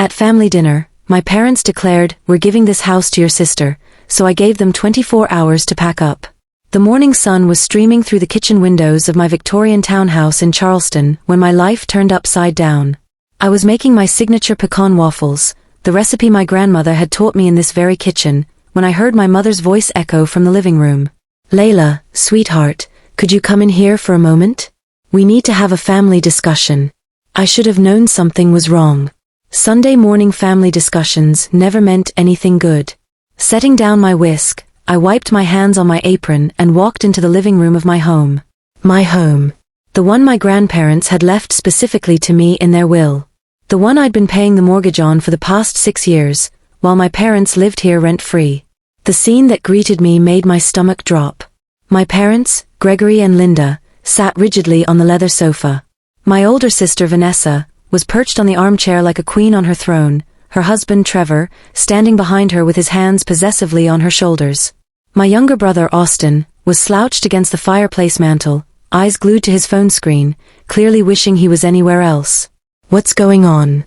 At family dinner, my parents declared, "We're giving this house to your sister," so I gave them 24 hours to pack up. The morning sun was streaming through the kitchen windows of my Victorian townhouse in Charleston when my life turned upside down. I was making my signature pecan waffles, the recipe my grandmother had taught me in this very kitchen, when I heard my mother's voice echo from the living room. "Layla, sweetheart, could you come in here for a moment? We need to have a family discussion." I should have known something was wrong. Sunday morning family discussions never meant anything good. Setting down my whisk, I wiped my hands on my apron and walked into the living room of my home. My home. The one my grandparents had left specifically to me in their will. The one I'd been paying the mortgage on for the past 6 years, while my parents lived here rent-free. The scene that greeted me made my stomach drop. My parents, Gregory and Linda, sat rigidly on the leather sofa. My older sister, Vanessa, was perched on the armchair like a queen on her throne, her husband, Trevor, standing behind her with his hands possessively on her shoulders. My younger brother, Austin, was slouched against the fireplace mantel, eyes glued to his phone screen, clearly wishing he was anywhere else. "What's going on?"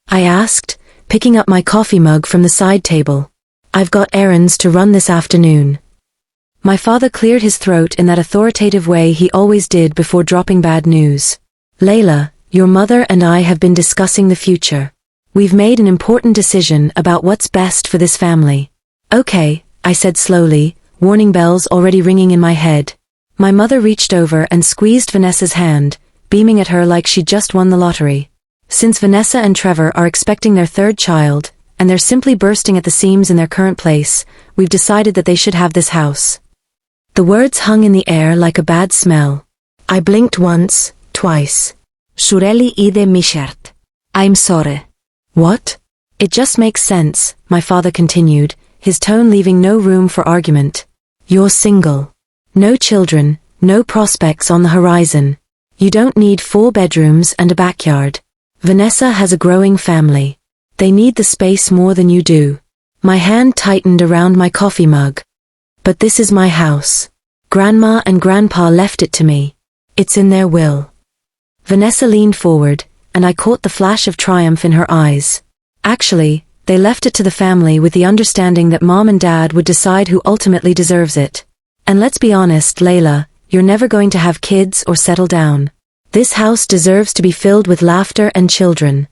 I asked, picking up my coffee mug from the side table. "I've got errands to run this afternoon." My father cleared his throat in that authoritative way he always did before dropping bad news. "Layla, your mother and I have been discussing the future. We've made an important decision about what's best for this family." "Okay," I said slowly, warning bells already ringing in my head. My mother reached over and squeezed Vanessa's hand, beaming at her like she'd just won the lottery. "Since Vanessa and Trevor are expecting their third child, and they're simply bursting at the seams in their current place, we've decided that they should have this house." The words hung in the air like a bad smell. I blinked once, twice. "Shureli ide mishert. I'm sorry." "What?" "It just makes sense," my father continued, his tone leaving no room for argument. "You're single. No children, no prospects on the horizon. You don't need 4 bedrooms and a backyard. Vanessa has a growing family. They need the space more than you do." My hand tightened around my coffee mug. "But this is my house. Grandma and Grandpa left it to me. It's in their will." Vanessa leaned forward, and I caught the flash of triumph in her eyes. "Actually, they left it to the family with the understanding that Mom and Dad would decide who ultimately deserves it. And let's be honest, Layla, you're never going to have kids or settle down. This house deserves to be filled with laughter and children."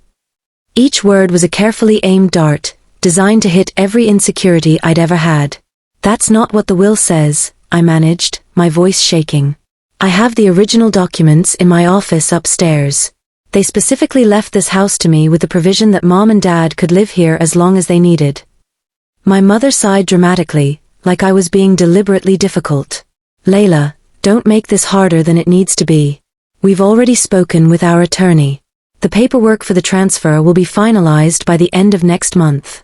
Each word was a carefully aimed dart, designed to hit every insecurity I'd ever had. "That's not what the will says," I managed, my voice shaking. "I have the original documents in my office upstairs. They specifically left this house to me with the provision that Mom and Dad could live here as long as they needed." My mother sighed dramatically, like I was being deliberately difficult. "Layla, don't make this harder than it needs to be. We've already spoken with our attorney. The paperwork for the transfer will be finalized by the end of next month."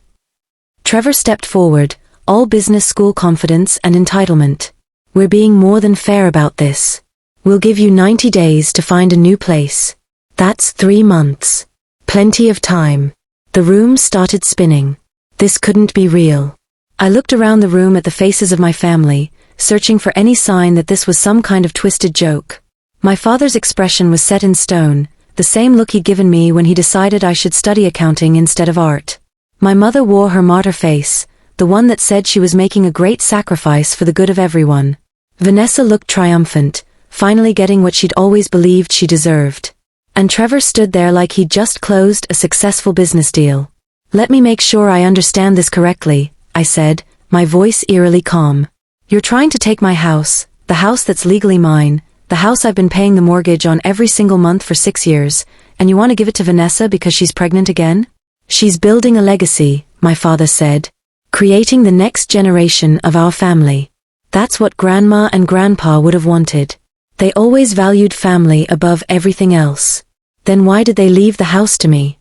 Trevor stepped forward, all business school confidence and entitlement. "We're being more than fair about this. We'll give you 90 days to find a new place. That's 3 months. Plenty of time." The room started spinning. This couldn't be real. I looked around the room at the faces of my family, searching for any sign that this was some kind of twisted joke. My father's expression was set in stone, the same look he'd given me when he decided I should study accounting instead of art. My mother wore her martyr face, the one that said she was making a great sacrifice for the good of everyone. Vanessa looked triumphant, finally getting what she'd always believed she deserved. And Trevor stood there like he'd just closed a successful business deal. "Let me make sure I understand this correctly," I said, my voice eerily calm. "You're trying to take my house, the house that's legally mine, the house I've been paying the mortgage on every single month for 6 years, and you want to give it to Vanessa because she's pregnant again?" "She's building a legacy," my father said. "Creating the next generation of our family. That's what Grandma and Grandpa would have wanted. They always valued family above everything else. Then why did they leave the house to me?"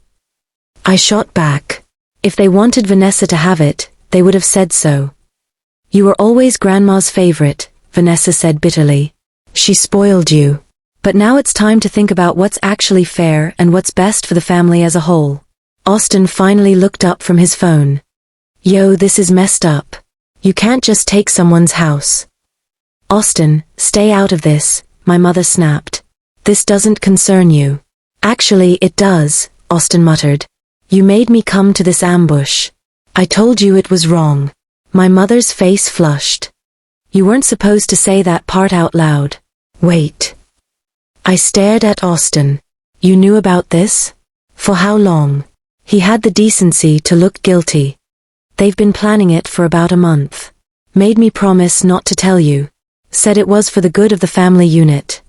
I shot back. "If they wanted Vanessa to have it, they would have said so." "You were always Grandma's favorite," Vanessa said bitterly. "She spoiled you. But now it's time to think about what's actually fair and what's best for the family as a whole." Austin finally looked up from his phone. "Yo, this is messed up. You can't just take someone's house." "Austin, stay out of this," my mother snapped. "This doesn't concern you." "Actually, it does," Austin muttered. You made me come to this ambush. I told you it was wrong. My mother's face flushed. You weren't supposed to say that part out loud. Wait. I stared at Austin. You knew about this? For how long? He had the decency to look guilty. They've been planning it for about a month. Made me promise not to tell you. Said it was for the good of the family unit.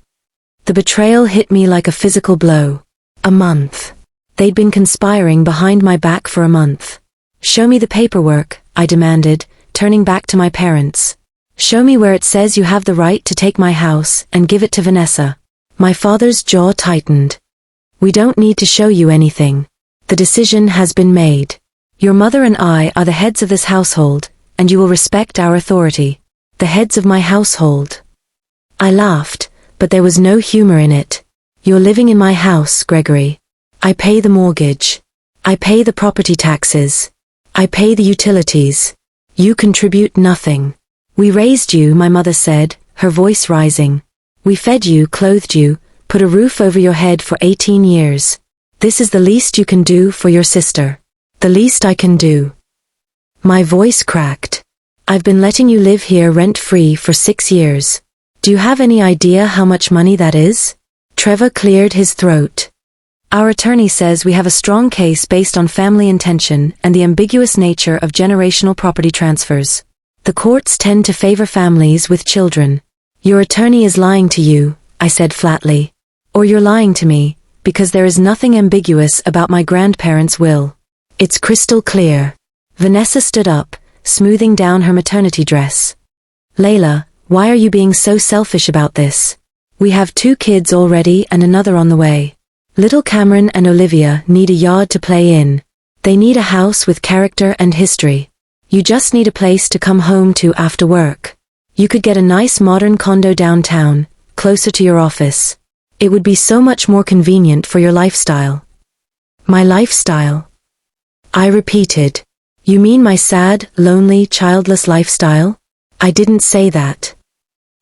The betrayal hit me like a physical blow. A month. They'd been conspiring behind my back for a month. Show me the paperwork, I demanded, turning back to my parents. Show me where it says you have the right to take my house and give it to Vanessa. My father's jaw tightened. We don't need to show you anything. The decision has been made. Your mother and I are the heads of this household, and you will respect our authority. The heads of my household. I laughed, but there was no humor in it. You're living in my house, Gregory. I pay the mortgage. I pay the property taxes. I pay the utilities. You contribute nothing. We raised you, my mother said, her voice rising. We fed you, clothed you, put a roof over your head for 18 years. This is the least you can do for your sister. The least I can do. My voice cracked. I've been letting you live here rent-free for 6 years. Do you have any idea how much money that is? Trevor cleared his throat. Our attorney says we have a strong case based on family intention and the ambiguous nature of generational property transfers. The courts tend to favor families with children. Your attorney is lying to you, I said flatly. Or you're lying to me, because there is nothing ambiguous about my grandparents' will. It's crystal clear. Vanessa stood up, smoothing down her maternity dress. Layla, why are you being so selfish about this? We have 2 kids already and another on the way. Little Cameron and Olivia need a yard to play in. They need a house with character and history. You just need a place to come home to after work. You could get a nice modern condo downtown, closer to your office. It would be so much more convenient for your lifestyle. My lifestyle? I repeated. You mean my sad, lonely, childless lifestyle? I didn't say that.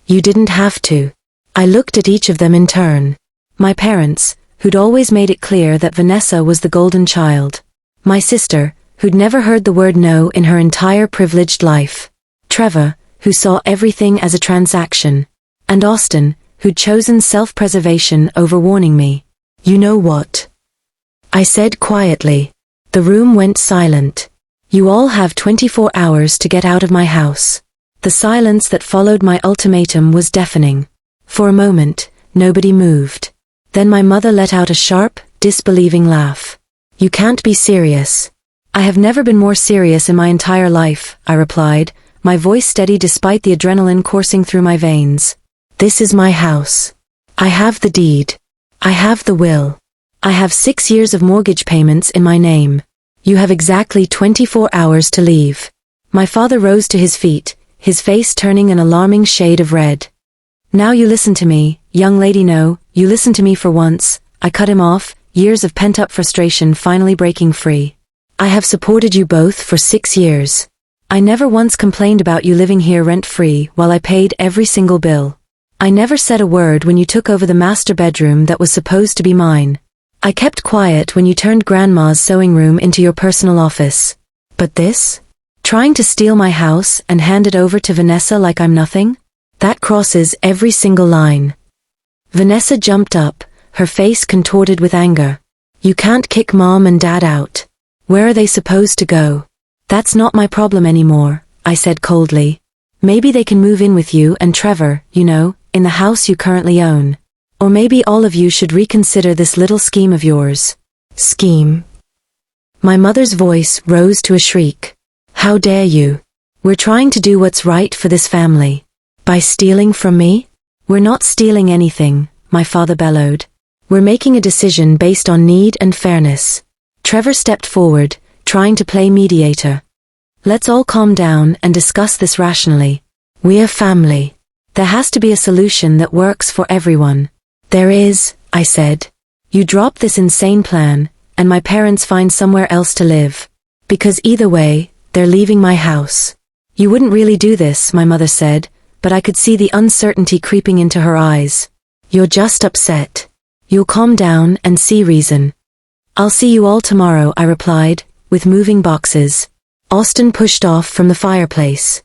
You didn't have to. I looked at each of them in turn. My parents, who'd always made it clear that Vanessa was the golden child. My sister, who'd never heard the word no in her entire privileged life. Trevor, who saw everything as a transaction. And Austin, who'd chosen self-preservation over warning me. You know what? I said quietly. The room went silent. You all have 24 hours to get out of my house. The silence that followed my ultimatum was deafening. For a moment, nobody moved. Then my mother let out a sharp, disbelieving laugh. You can't be serious. I have never been more serious in my entire life, I replied, my voice steady despite the adrenaline coursing through my veins. This is my house. I have the deed. I have the will. I have 6 years of mortgage payments in my name. You have exactly 24 hours to leave. My father rose to his feet, his face turning an alarming shade of red. Now you listen to me, young lady. No, you listen to me for once. I cut him off, years of pent-up frustration finally breaking free. I have supported you both for 6 years. I never once complained about you living here rent-free while I paid every single bill. I never said a word when you took over the master bedroom that was supposed to be mine. I kept quiet when you turned Grandma's sewing room into your personal office. But this? Trying to steal my house and hand it over to Vanessa like I'm nothing? That crosses every single line. Vanessa jumped up, her face contorted with anger. You can't kick Mom and Dad out. Where are they supposed to go? That's not my problem anymore, I said coldly. Maybe they can move in with you and Trevor, you know, in the house you currently own. Or maybe all of you should reconsider this little scheme of yours. Scheme? My mother's voice rose to a shriek. How dare you? We're trying to do what's right for this family. By stealing from me? We're not stealing anything, my father bellowed. We're making a decision based on need and fairness. Trevor stepped forward, trying to play mediator. Let's all calm down and discuss this rationally. We're family. There has to be a solution that works for everyone. There is, I said. You drop this insane plan, and my parents find somewhere else to live. Because either way, they're leaving my house. You wouldn't really do this, my mother said, but I could see the uncertainty creeping into her eyes. You're just upset. You'll calm down and see reason. I'll see you all tomorrow, I replied, with moving boxes. Austin pushed off from the fireplace.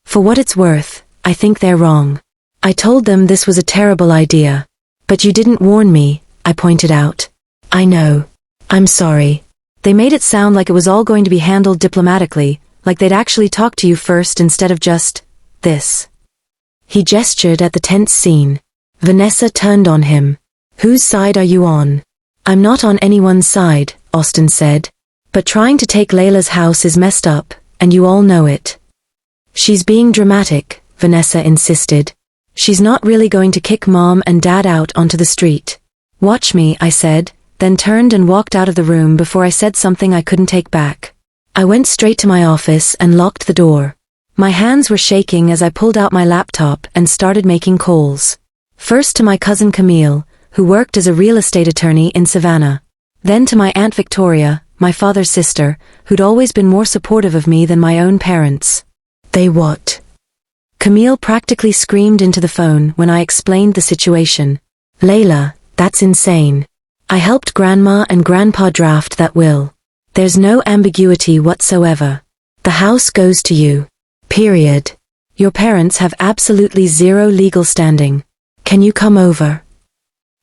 For what it's worth, I think they're wrong. I told them this was a terrible idea. But you didn't warn me, I pointed out. I know. I'm sorry. They made it sound like it was all going to be handled diplomatically, like they'd actually talk to you first instead of just this. He gestured at the tense scene. Vanessa turned on him. Whose side are you on? I'm not on anyone's side, Austin said. But trying to take Layla's house is messed up, and you all know it. She's being dramatic, Vanessa insisted. She's not really going to kick Mom and Dad out onto the street. Watch me, I said, then turned and walked out of the room before I said something I couldn't take back. I went straight to my office and locked the door. My hands were shaking as I pulled out my laptop and started making calls. First to my cousin Camille, who worked as a real estate attorney in Savannah. Then to my Aunt Victoria, my father's sister, who'd always been more supportive of me than my own parents. They what? Camille practically screamed into the phone when I explained the situation. Layla, that's insane. I helped Grandma and Grandpa draft that will. There's no ambiguity whatsoever. The house goes to you. Period. Your parents have absolutely zero legal standing. Can you come over?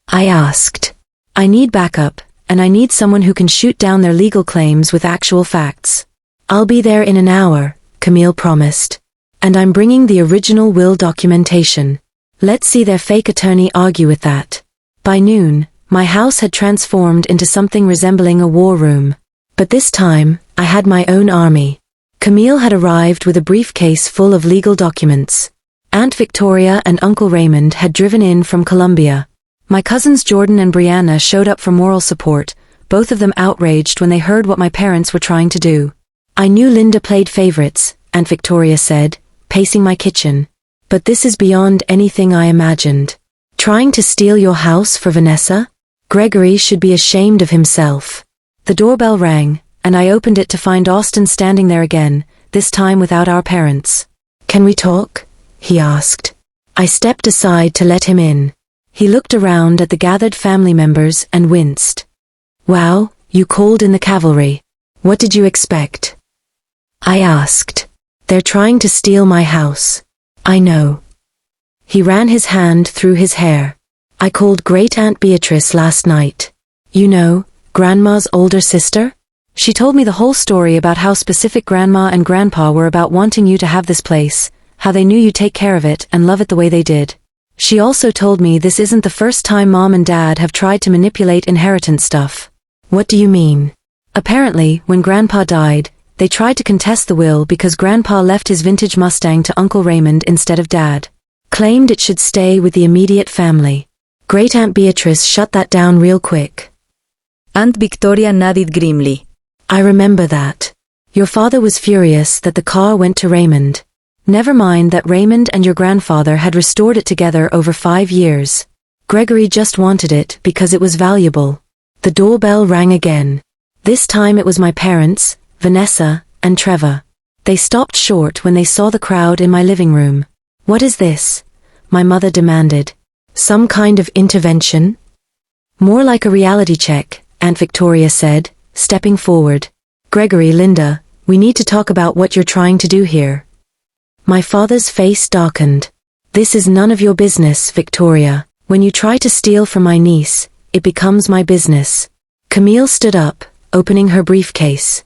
I asked. I need backup, and I need someone who can shoot down their legal claims with actual facts. I'll be there in an hour, Camille promised. And I'm bringing the original will documentation. Let's see their fake attorney argue with that. By noon, my house had transformed into something resembling a war room. But this time, I had my own army. Camille had arrived with a briefcase full of legal documents. Aunt Victoria and Uncle Raymond had driven in from Colombia. My cousins Jordan and Brianna showed up for moral support, both of them outraged when they heard what my parents were trying to do. I knew Linda played favorites, Aunt Victoria said, pacing my kitchen. But this is beyond anything I imagined. Trying to steal your house for Vanessa? Gregory should be ashamed of himself. The doorbell rang, and I opened it to find Austin standing there again, this time without our parents. Can we talk? He asked. I stepped aside to let him in. He looked around at the gathered family members and winced. Wow, you called in the cavalry. What did you expect? I asked. They're trying to steal my house. I know. He ran his hand through his hair. I called Great Aunt Beatrice last night. You know, Grandma's older sister? She told me the whole story about how specific Grandma and Grandpa were about wanting you to have this place, how they knew you'd take care of it and love it the way they did. She also told me this isn't the first time Mom and Dad have tried to manipulate inheritance stuff. What do you mean? Apparently, when Grandpa died, they tried to contest the will because Grandpa left his vintage Mustang to Uncle Raymond instead of Dad. Claimed it should stay with the immediate family. Great Aunt Beatrice shut that down real quick. Aunt Victoria nodded grimly. I remember that. Your father was furious that the car went to Raymond. Never mind that Raymond and your grandfather had restored it together over 5 years. Gregory just wanted it because it was valuable. The doorbell rang again. This time it was my parents, Vanessa, and Trevor. They stopped short when they saw the crowd in my living room. What is this? My mother demanded. Some kind of intervention? More like a reality check, Aunt Victoria said, stepping forward. Gregory, Linda, we need to talk about what you're trying to do here. My father's face darkened. This is none of your business, Victoria. When you try to steal from my niece, it becomes my business. Camille stood up, opening her briefcase.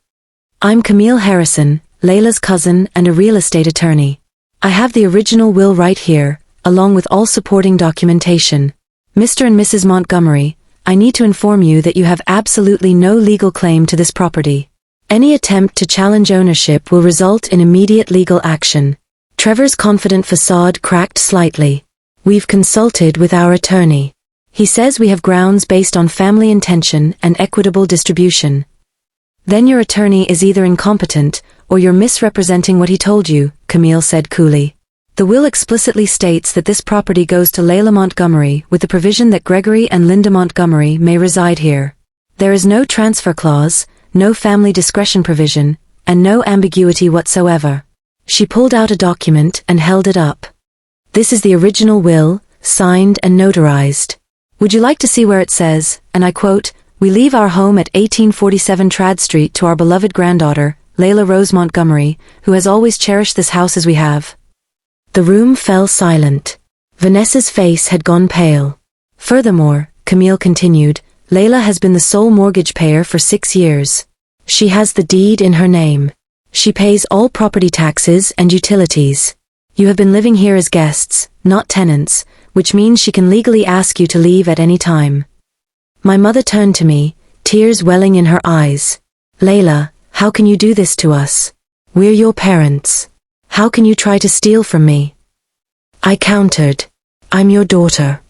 I'm Camille Harrison, Layla's cousin and a real estate attorney. I have the original will right here, along with all supporting documentation. Mr. and Mrs. Montgomery, I need to inform you that you have absolutely no legal claim to this property. Any attempt to challenge ownership will result in immediate legal action. Trevor's confident facade cracked slightly. We've consulted with our attorney. He says we have grounds based on family intention and equitable distribution. Then your attorney is either incompetent, or you're misrepresenting what he told you, Camille said coolly. The will explicitly states that this property goes to Layla Montgomery with the provision that Gregory and Linda Montgomery may reside here. There is no transfer clause, no family discretion provision, and no ambiguity whatsoever. She pulled out a document and held it up. This is the original will, signed and notarized. Would you like to see where it says, and I quote, We leave our home at 1847 Trad Street to our beloved granddaughter, Layla Rose Montgomery, who has always cherished this house as we have. The room fell silent. Vanessa's face had gone pale. Furthermore, Camille continued, Layla has been the sole mortgage payer for 6 years. She has the deed in her name. She pays all property taxes and utilities. You have been living here as guests, not tenants, which means she can legally ask you to leave at any time. My mother turned to me, tears welling in her eyes. Layla, how can you do this to us? We're your parents. How can you try to steal from me? I countered. I'm your daughter.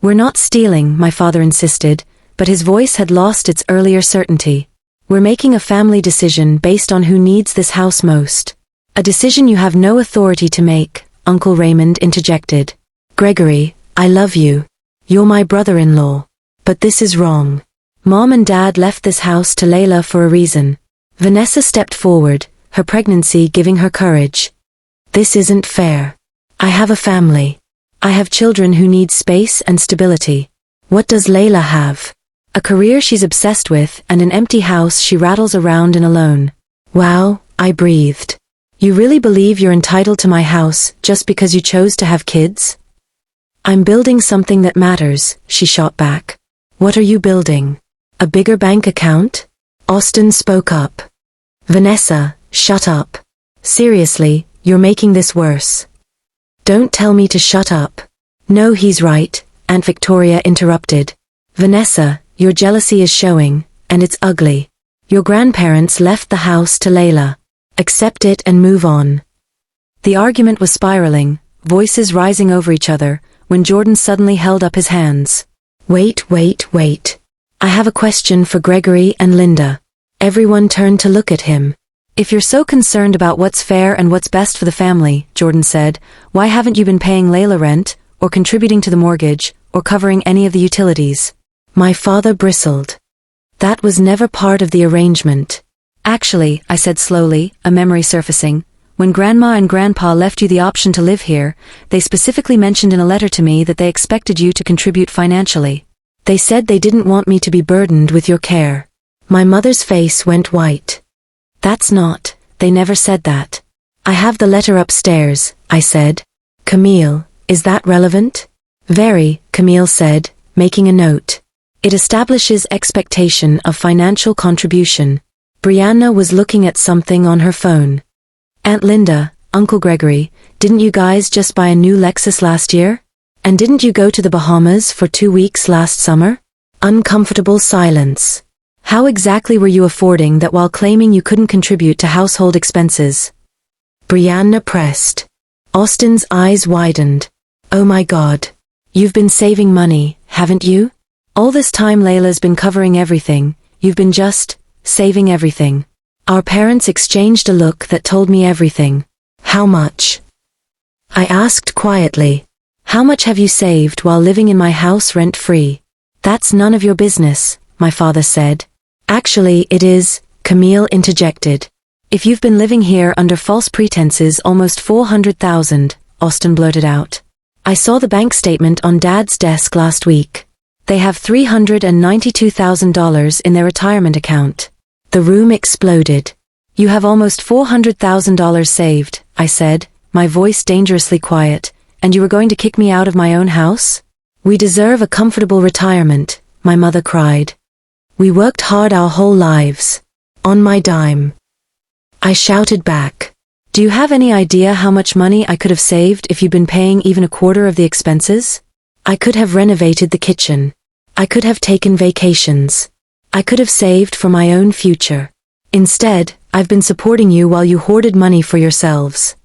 We're not stealing, my father insisted, but his voice had lost its earlier certainty. We're making a family decision based on who needs this house most. A decision you have no authority to make, Uncle Raymond interjected. Gregory, I love you. You're my brother-in-law. But this is wrong. Mom and Dad left this house to Layla for a reason. Vanessa stepped forward, her pregnancy giving her courage. This isn't fair. I have a family. I have children who need space and stability. What does Layla have? A career she's obsessed with and an empty house she rattles around in alone. Wow, I breathed. You really believe you're entitled to my house just because you chose to have kids? I'm building something that matters, she shot back. What are you building? A bigger bank account? Austin spoke up. Vanessa, shut up. Seriously, you're making this worse. Don't tell me to shut up. No, he's right, Aunt Victoria interrupted. Vanessa, your jealousy is showing, and it's ugly. Your grandparents left the house to Layla. Accept it and move on. The argument was spiraling, voices rising over each other, when Jordan suddenly held up his hands. Wait. I have a question for Gregory and Linda. Everyone turned to look at him. If you're so concerned about what's fair and what's best for the family, Jordan said, why haven't you been paying Layla rent, or contributing to the mortgage, or covering any of the utilities? My father bristled. That was never part of the arrangement. Actually, I said slowly, a memory surfacing, when Grandma and Grandpa left you the option to live here, they specifically mentioned in a letter to me that they expected you to contribute financially. They said they didn't want me to be burdened with your care. My mother's face went white. That's not, they never said that. I have the letter upstairs, I said. Camille, is that relevant? Very, Camille said, making a note. It establishes expectation of financial contribution. Brianna was looking at something on her phone. Aunt Linda, Uncle Gregory, didn't you guys just buy a new Lexus last year? And didn't you go to the Bahamas for 2 weeks last summer? Uncomfortable silence. How exactly were you affording that while claiming you couldn't contribute to household expenses? Brianna pressed. Austin's eyes widened. Oh my God. You've been saving money, haven't you? All this time Layla's been covering everything, you've been just saving everything. Our parents exchanged a look that told me everything. How much? I asked quietly. How much have you saved while living in my house rent-free? That's none of your business, my father said. Actually, it is, Camille interjected. If you've been living here under false pretenses almost $400,000, Austin blurted out. I saw the bank statement on Dad's desk last week. They have $392,000 in their retirement account. The room exploded. You have almost $400,000 saved, I said, my voice dangerously quiet, and you were going to kick me out of my own house? We deserve a comfortable retirement, my mother cried. We worked hard our whole lives. On my dime. I shouted back. Do you have any idea how much money I could have saved if you'd been paying even a quarter of the expenses? I could have renovated the kitchen. I could have taken vacations. I could have saved for my own future. Instead, I've been supporting you while you hoarded money for yourselves.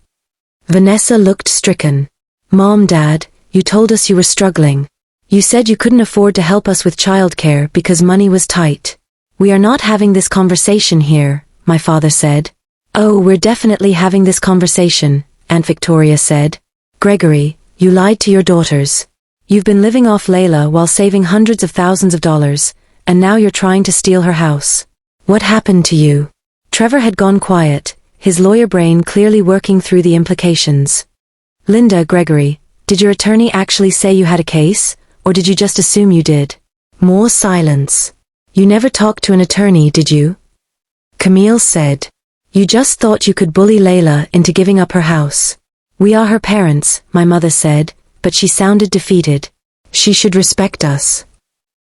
Vanessa looked stricken. Mom, Dad, you told us you were struggling. You said you couldn't afford to help us with childcare because money was tight. We are not having this conversation here, my father said. Oh, we're definitely having this conversation, Aunt Victoria said. Gregory, you lied to your daughters. You've been living off Layla while saving hundreds of thousands of dollars, and now you're trying to steal her house. What happened to you? Trevor had gone quiet, his lawyer brain clearly working through the implications. Linda, Gregory, did your attorney actually say you had a case, or did you just assume you did? More silence. You never talked to an attorney, did you? Camille said. You just thought you could bully Layla into giving up her house. We are her parents, my mother said, but she sounded defeated. She should respect us.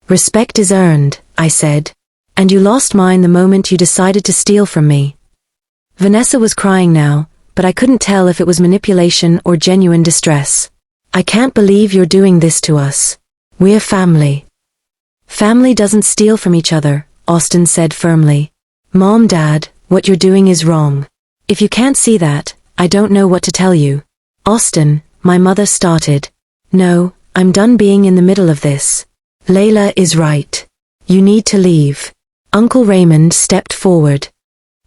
Respect is earned, I said. And you lost mine the moment you decided to steal from me. Vanessa was crying now, but I couldn't tell if it was manipulation or genuine distress. I can't believe you're doing this to us. We're family. Family doesn't steal from each other, Austin said firmly. Mom, Dad, what you're doing is wrong. If you can't see that, I don't know what to tell you. Austin, my mother started. No, I'm done being in the middle of this. Layla is right. You need to leave. Uncle Raymond stepped forward.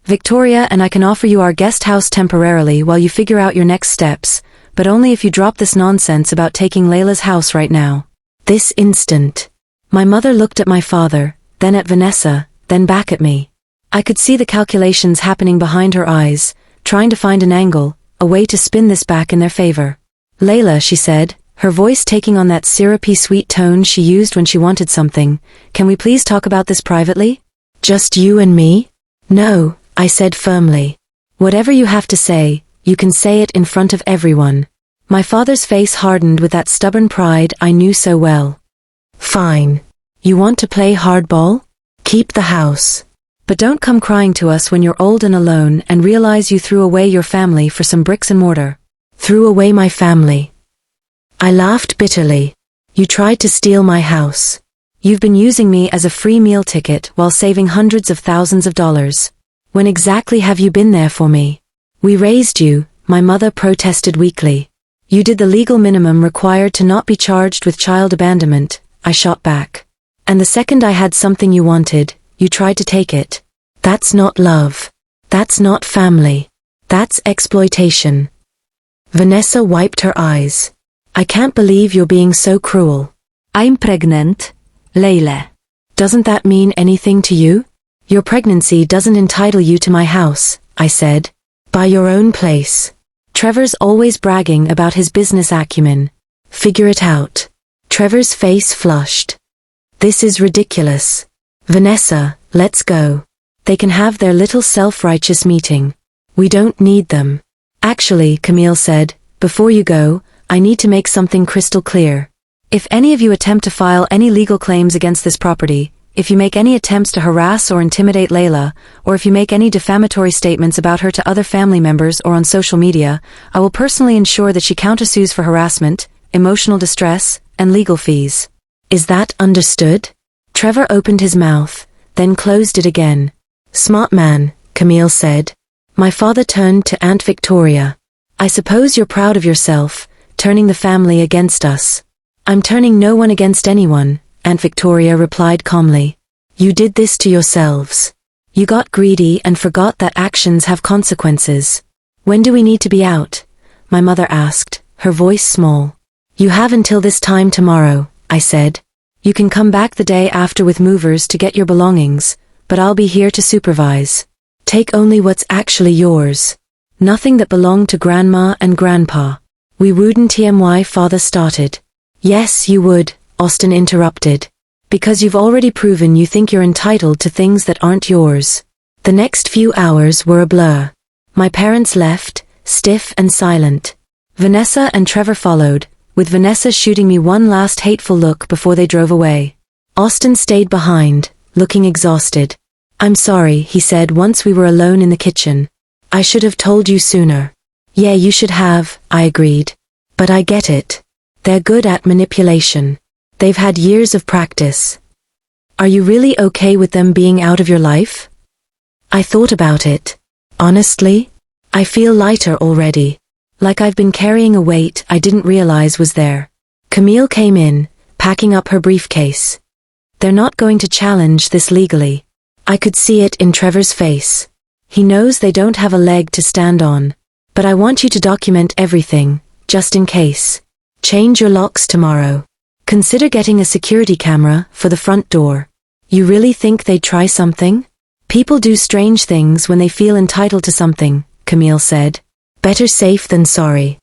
Victoria and I can offer you our guest house temporarily while you figure out your next steps, but only if you drop this nonsense about taking Layla's house right now. This instant. My mother looked at my father, then at Vanessa, then back at me. I could see the calculations happening behind her eyes, trying to find an angle, a way to spin this back in their favor. Layla, she said, her voice taking on that syrupy sweet tone she used when she wanted something, can we please talk about this privately? Just you and me? No, I said firmly. Whatever you have to say, you can say it in front of everyone. My father's face hardened with that stubborn pride I knew so well. Fine. You want to play hardball? Keep the house. But don't come crying to us when you're old and alone and realize you threw away your family for some bricks and mortar. Threw away my family. I laughed bitterly. You tried to steal my house. You've been using me as a free meal ticket while saving hundreds of thousands of dollars. When exactly have you been there for me? We raised you, my mother protested weakly. You did the legal minimum required to not be charged with child abandonment, I shot back. And the second I had something you wanted, you tried to take it. That's not love. That's not family. That's exploitation. Vanessa wiped her eyes. I can't believe you're being so cruel. I'm pregnant, Layla. Doesn't that mean anything to you? Your pregnancy doesn't entitle you to my house, I said. Buy your own place. Trevor's always bragging about his business acumen. Figure it out. Trevor's face flushed. This is ridiculous. Vanessa, let's go. They can have their little self-righteous meeting. We don't need them. Actually, Camille said, before you go, I need to make something crystal clear. If any of you attempt to file any legal claims against this property, if you make any attempts to harass or intimidate Layla, or if you make any defamatory statements about her to other family members or on social media, I will personally ensure that she countersues for harassment, emotional distress, and legal fees. Is that understood? Trevor opened his mouth, then closed it again. Smart man, Camille said. My father turned to Aunt Victoria. I suppose you're proud of yourself, turning the family against us. I'm turning no one against anyone, Aunt Victoria replied calmly. You did this to yourselves. You got greedy and forgot that actions have consequences. When do we need to be out? My mother asked, her voice small. You have until this time tomorrow, I said. You can come back the day after with movers to get your belongings, but I'll be here to supervise. Take only what's actually yours. Nothing that belonged to Grandma and Grandpa. We wouldn't. My father started. Yes, you would, Austin interrupted. Because you've already proven you think you're entitled to things that aren't yours. The next few hours were a blur. My parents left, stiff and silent. Vanessa and Trevor followed, with Vanessa shooting me one last hateful look before they drove away. Austin stayed behind, looking exhausted. I'm sorry, he said once we were alone in the kitchen. I should have told you sooner. Yeah, you should have, I agreed. But I get it. They're good at manipulation. They've had years of practice. Are you really okay with them being out of your life? I thought about it. Honestly, I feel lighter already. Like I've been carrying a weight I didn't realize was there. Camille came in, packing up her briefcase. They're not going to challenge this legally. I could see it in Trevor's face. He knows they don't have a leg to stand on. But I want you to document everything, just in case. Change your locks tomorrow. Consider getting a security camera for the front door. You really think they'd try something? People do strange things when they feel entitled to something, Camille said. Better safe than sorry.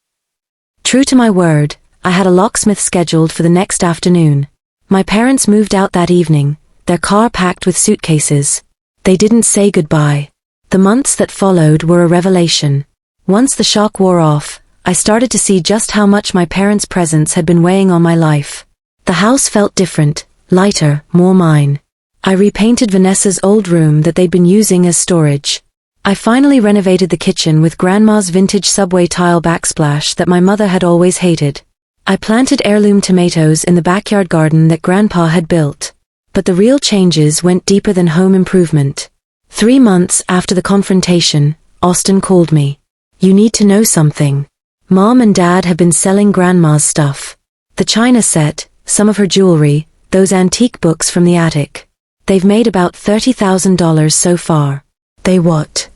True to my word, I had a locksmith scheduled for the next afternoon. My parents moved out that evening, their car packed with suitcases. They didn't say goodbye. The months that followed were a revelation. Once the shock wore off, I started to see just how much my parents' presence had been weighing on my life. The house felt different, lighter, more mine. I repainted Vanessa's old room that they'd been using as storage. I finally renovated the kitchen with Grandma's vintage subway tile backsplash that my mother had always hated. I planted heirloom tomatoes in the backyard garden that Grandpa had built. But the real changes went deeper than home improvement. 3 months after the confrontation, Austin called me. "You need to know something. Mom and Dad have been selling Grandma's stuff. The china set, some of her jewelry, those antique books from the attic. They've made about $30,000 so far." "They what?"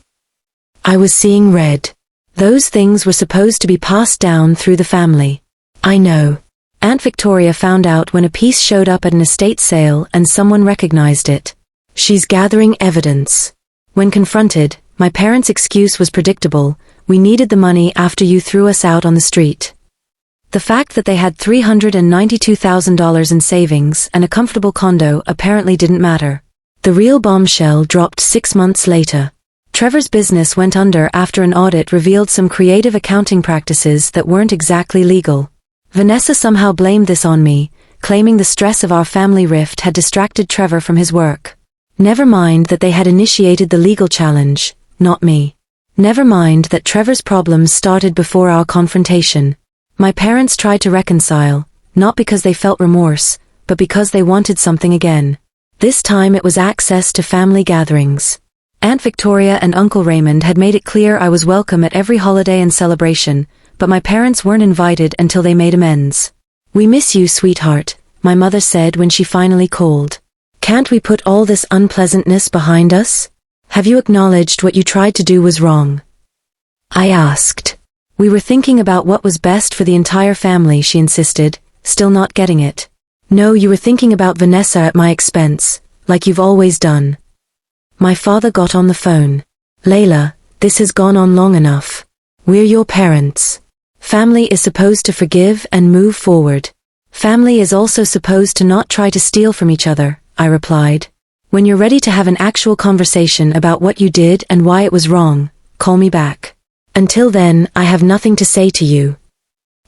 I was seeing red. Those things were supposed to be passed down through the family. I know. Aunt Victoria found out when a piece showed up at an estate sale and someone recognized it. She's gathering evidence. When confronted, my parents' excuse was predictable: "We needed the money after you threw us out on the street." The fact that they had $392,000 in savings and a comfortable condo apparently didn't matter. The real bombshell dropped 6 months later. Trevor's business went under after an audit revealed some creative accounting practices that weren't exactly legal. Vanessa somehow blamed this on me, claiming the stress of our family rift had distracted Trevor from his work. Never mind that they had initiated the legal challenge, not me. Never mind that Trevor's problems started before our confrontation. My parents tried to reconcile, not because they felt remorse, but because they wanted something again. This time it was access to family gatherings. Aunt Victoria and Uncle Raymond had made it clear I was welcome at every holiday and celebration, but my parents weren't invited until they made amends. "We miss you, sweetheart," my mother said when she finally called. "Can't we put all this unpleasantness behind us? Have you acknowledged what you tried to do was wrong?" I asked. "We were thinking about what was best for the entire family," she insisted, still not getting it. "No, you were thinking about Vanessa at my expense, like you've always done." My father got on the phone. "Layla, this has gone on long enough. We're your parents. Family is supposed to forgive and move forward. Family is also supposed to not try to steal from each other," I replied. "When you're ready to have an actual conversation about what you did and why it was wrong, call me back. Until then, I have nothing to say to you."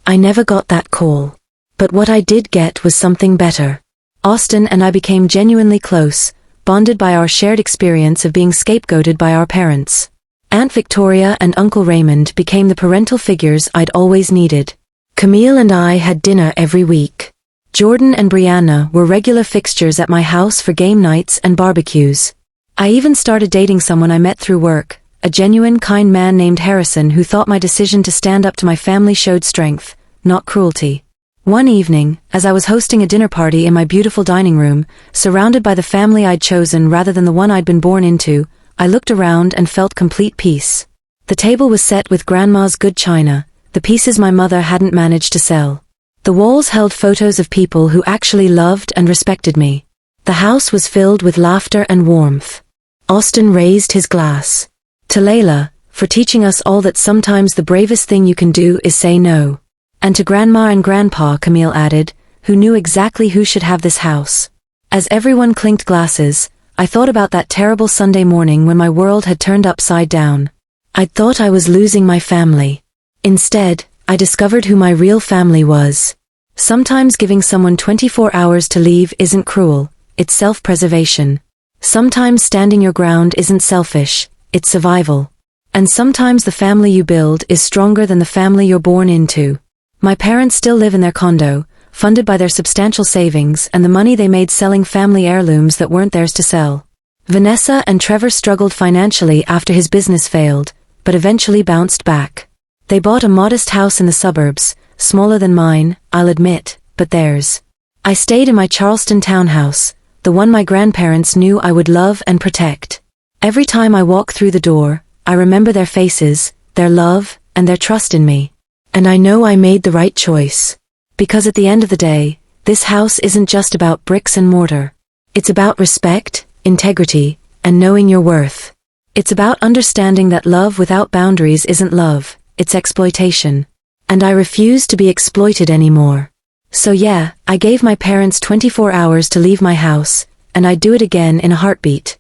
I never got that call. But what I did get was something better. Austin and I became genuinely close, bonded by our shared experience of being scapegoated by our parents. Aunt Victoria and Uncle Raymond became the parental figures I'd always needed. Camille and I had dinner every week. Jordan and Brianna were regular fixtures at my house for game nights and barbecues. I even started dating someone I met through work, a genuine, kind man named Harrison who thought my decision to stand up to my family showed strength, not cruelty. One evening, as I was hosting a dinner party in my beautiful dining room, surrounded by the family I'd chosen rather than the one I'd been born into, I looked around and felt complete peace. The table was set with Grandma's good china, the pieces my mother hadn't managed to sell. The walls held photos of people who actually loved and respected me. The house was filled with laughter and warmth. Austin raised his glass. "To Layla, for teaching us all that sometimes the bravest thing you can do is say no. And to Grandma and Grandpa," Camille added, who knew exactly who should have this house. As everyone clinked glasses, I thought about that terrible Sunday morning when my world had turned upside down. I'd thought I was losing my family. Instead, I discovered who my real family was. Sometimes giving someone 24 hours to leave isn't cruel, it's self-preservation. Sometimes standing your ground isn't selfish, it's survival. And sometimes the family you build is stronger than the family you're born into. My parents still live in their condo, funded by their substantial savings and the money they made selling family heirlooms that weren't theirs to sell. Vanessa and Trevor struggled financially after his business failed, but eventually bounced back. They bought a modest house in the suburbs, smaller than mine, I'll admit, but theirs. I stayed in my Charleston townhouse, the one my grandparents knew I would love and protect. Every time I walk through the door, I remember their faces, their love, and their trust in me. And I know I made the right choice. Because at the end of the day, this house isn't just about bricks and mortar. It's about respect, integrity, and knowing your worth. It's about understanding that love without boundaries isn't love, it's exploitation. And I refuse to be exploited anymore. So yeah, I gave my parents 24 hours to leave my house, and I'd do it again in a heartbeat.